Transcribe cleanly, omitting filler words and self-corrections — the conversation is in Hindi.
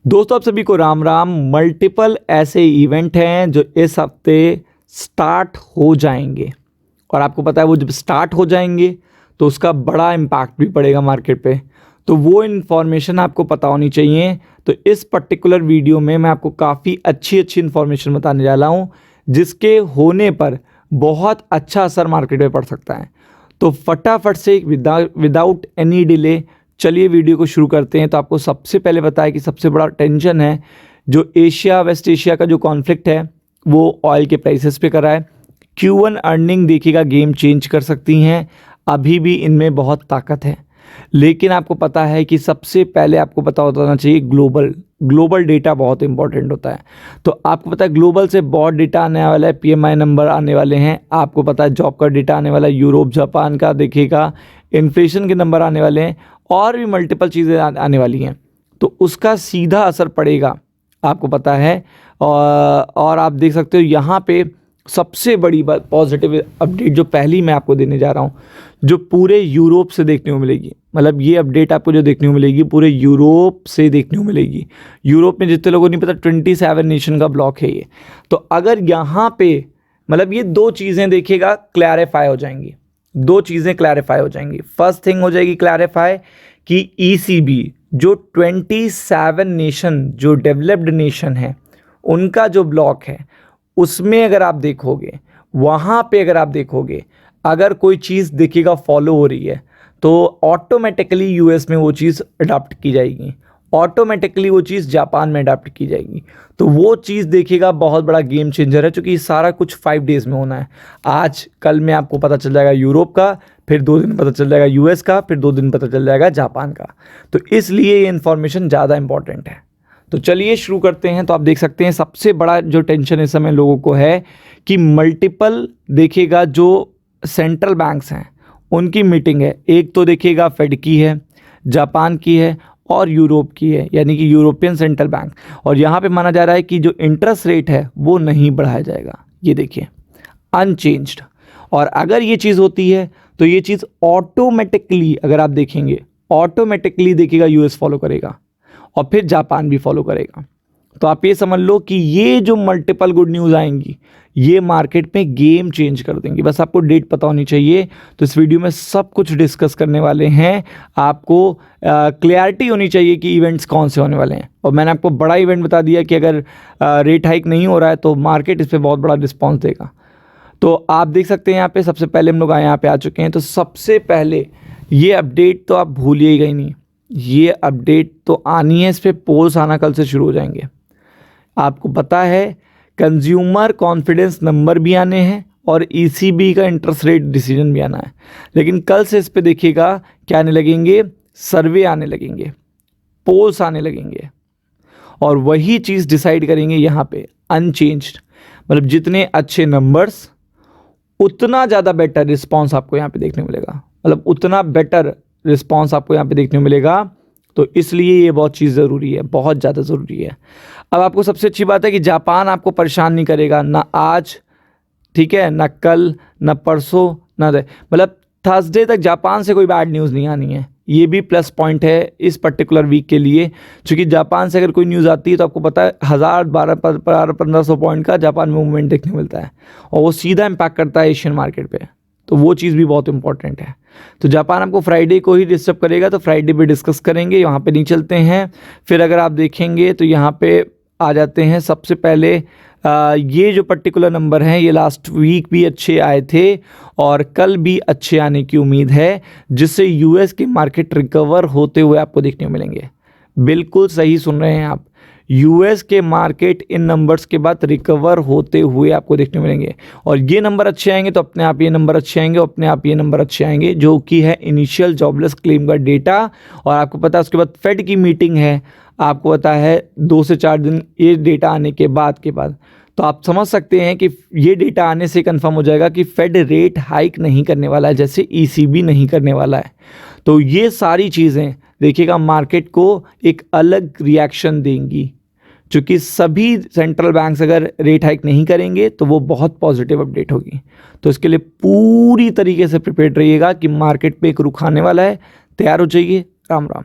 दोस्तों आप सभी को राम राम। मल्टीपल ऐसे इवेंट हैं जो इस हफ्ते स्टार्ट हो जाएंगे और आपको पता है वो जब स्टार्ट हो जाएंगे तो उसका बड़ा इम्पैक्ट भी पड़ेगा मार्केट पे। तो वो इन्फॉर्मेशन आपको पता होनी चाहिए। तो इस पर्टिकुलर वीडियो में मैं आपको काफ़ी अच्छी इन्फॉर्मेशन बताने जा रहा हूँ जिसके होने पर बहुत अच्छा असर मार्केट पे पड़ सकता है। तो फटाफट से विदाउट एनी डिले चलिए वीडियो को शुरू करते हैं। तो आपको सबसे पहले बताया कि सबसे बड़ा टेंशन है जो एशिया वेस्ट एशिया का जो कॉन्फ्लिक्ट है वो ऑयल के प्राइसेस पे कर रहा है। Q1 अर्निंग देखिएगा गेम चेंज कर सकती हैं, अभी भी इनमें बहुत ताकत है। लेकिन आपको पता है कि सबसे पहले आपको पता होना चाहिए ग्लोबल डेटा बहुत इंपॉर्टेंट होता है। तो आपको पता है ग्लोबल से बहुत डेटा आने वाला है, PMI नंबर आने वाले हैं, आपको पता है जॉब का डेटा आने वाला है, यूरोप जापान का देखिएगा, इन्फ्लेशन के नंबर आने वाले हैं और भी मल्टीपल चीज़ें आने वाली हैं। तो उसका सीधा असर पड़ेगा आपको पता है। और आप देख सकते हो यहाँ पे सबसे बड़ी बात पॉजिटिव अपडेट जो पहली मैं आपको देने जा रहा हूँ जो पूरे यूरोप से देखने को मिलेगी। मतलब ये अपडेट आपको जो देखने को मिलेगी पूरे यूरोप से देखने को मिलेगी। यूरोप में जितने लोगों को नहीं पता 27 नेशन का ब्लॉक है ये। तो अगर यहाँ पे मतलब ये दो चीज़ें देखिएगा क्लैरिफाई हो जाएंगी, दो चीज़ें क्लैरिफाई हो जाएंगी। फर्स्ट थिंग हो जाएगी क्लैरिफाई कि ECB जो 27 नेशन जो डेवलप्ड नेशन है उनका जो ब्लॉक है उसमें अगर आप देखोगे वहाँ पे अगर आप देखोगे अगर कोई चीज़ देखिएगा फॉलो हो रही है तो ऑटोमेटिकली US में वो चीज़ अडॉप्ट की जाएगी, ऑटोमेटिकली वो चीज़ जापान में अडॉप्ट की जाएगी। तो वो चीज़ देखिएगा बहुत बड़ा गेम चेंजर है क्योंकि सारा कुछ 5 डेज़ में होना है। आज कल में आपको पता चल जाएगा यूरोप का, फिर 2 दिन पता चल जाएगा US का, फिर 2 दिन पता चल जाएगा जापान का। तो इसलिए ये इन्फॉर्मेशन ज़्यादा इंपॉर्टेंट है। तो चलिए शुरू करते हैं। तो आप देख सकते हैं सबसे बड़ा जो टेंशन इस समय लोगों को है कि मल्टीपल देखिएगा जो सेंट्रल बैंक्स हैं उनकी मीटिंग है। एक तो देखिएगा फेड की है, जापान की है और यूरोप की है, यानी कि यूरोपियन सेंट्रल बैंक। और यहाँ पे माना जा रहा है कि जो इंटरेस्ट रेट है वो नहीं बढ़ाया जाएगा, ये देखिए अनचेंज्ड। और अगर ये चीज़ होती है तो ये चीज़ ऑटोमेटिकली अगर आप देखेंगे ऑटोमेटिकली देखिएगा US फॉलो करेगा और फिर जापान भी फॉलो करेगा। तो आप ये समझ लो कि ये जो मल्टीपल गुड न्यूज़ आएंगी ये मार्केट में गेम चेंज कर देंगी। बस आपको डेट पता होनी चाहिए। तो इस वीडियो में सब कुछ डिस्कस करने वाले हैं। आपको क्लैरिटी होनी चाहिए कि इवेंट्स कौन से होने वाले हैं। और मैंने आपको बड़ा इवेंट बता दिया कि अगर रेट हाइक नहीं हो रहा है तो मार्केट इस पर बहुत बड़ा रिस्पॉन्स देगा। तो आप देख सकते हैं यहाँ पे सबसे पहले हम लोग यहाँ पे आ चुके हैं। तो सबसे पहले ये अपडेट तो आप भूलिएगा ही नहीं, ये अपडेट तो आनी है। इस पर पोल्स आना कल से शुरू हो जाएंगे। आपको पता है कंज्यूमर कॉन्फिडेंस नंबर भी आने हैं और ECB का इंटरेस्ट रेट डिसीजन भी आना है। लेकिन कल से इस पे देखिएगा क्या आने लगेंगे, सर्वे आने लगेंगे, पोल्स आने लगेंगे और वही चीज़ डिसाइड करेंगे यहाँ पे अनचेंज्ड। मतलब जितने अच्छे नंबर्स उतना ज़्यादा बेटर रिस्पॉन्स आपको यहाँ पे देखने को मिलेगा, मतलब उतना बेटर रिस्पॉन्स आपको यहाँ पे देखने को मिलेगा। तो इसलिए ये बहुत चीज़ ज़रूरी है, बहुत ज़्यादा ज़रूरी है। अब आपको सबसे अच्छी बात है कि जापान आपको परेशान नहीं करेगा, ना आज, ठीक है, ना कल, ना परसों, ना मतलब थर्सडे तक जापान से कोई बैड न्यूज़ नहीं आनी है। ये भी प्लस पॉइंट है इस पर्टिकुलर वीक के लिए, क्योंकि जापान से अगर कोई न्यूज़ आती है तो आपको पता है 1000-1200-1500 पॉइंट का जापान में मूवमेंट देखने को मिलता है और वो सीधा इम्पैक्ट करता है एशियन मार्केट पे। तो वो चीज़ भी बहुत इंपॉर्टेंट है। तो जापान आपको फ्राइडे को ही डिस्टर्ब करेगा, तो फ्राइडे पे डिस्कस करेंगे, यहाँ पे नहीं चलते हैं। फिर अगर आप देखेंगे तो यहाँ पे आ जाते हैं सबसे पहले ये जो पर्टिकुलर नंबर हैं ये लास्ट वीक भी अच्छे आए थे और कल भी अच्छे आने की उम्मीद है, जिससे US के मार्केट रिकवर होते हुए आपको देखने को मिलेंगे। बिल्कुल सही सुन रहे हैं आप, US के मार्केट इन नंबर्स के बाद रिकवर होते हुए आपको देखने को मिलेंगे। और ये नंबर अच्छे आएंगे तो अपने आप ये नंबर अच्छे आएंगे, अपने आप ये नंबर अच्छे आएंगे, जो कि है इनिशियल जॉबलेस क्लेम का डेटा। और आपको पता है उसके बाद फेड की मीटिंग है, आपको पता है 2 से 4 दिन ये डेटा आने के बाद तो आप समझ सकते हैं कि ये डेटा आने से कंफर्म हो जाएगा कि फेड रेट हाइक नहीं करने वाला है, जैसे ECB नहीं करने वाला है। तो ये सारी चीज़ें देखिएगा मार्केट को एक अलग रिएक्शन देंगी, क्योंकि सभी सेंट्रल बैंक्स अगर रेट हाइक नहीं करेंगे तो वो बहुत पॉजिटिव अपडेट होगी। तो इसके लिए पूरी तरीके से प्रिपेयर्ड रहिएगा कि मार्केट पे एक रुख आने वाला है। तैयार हो जाइए। राम राम।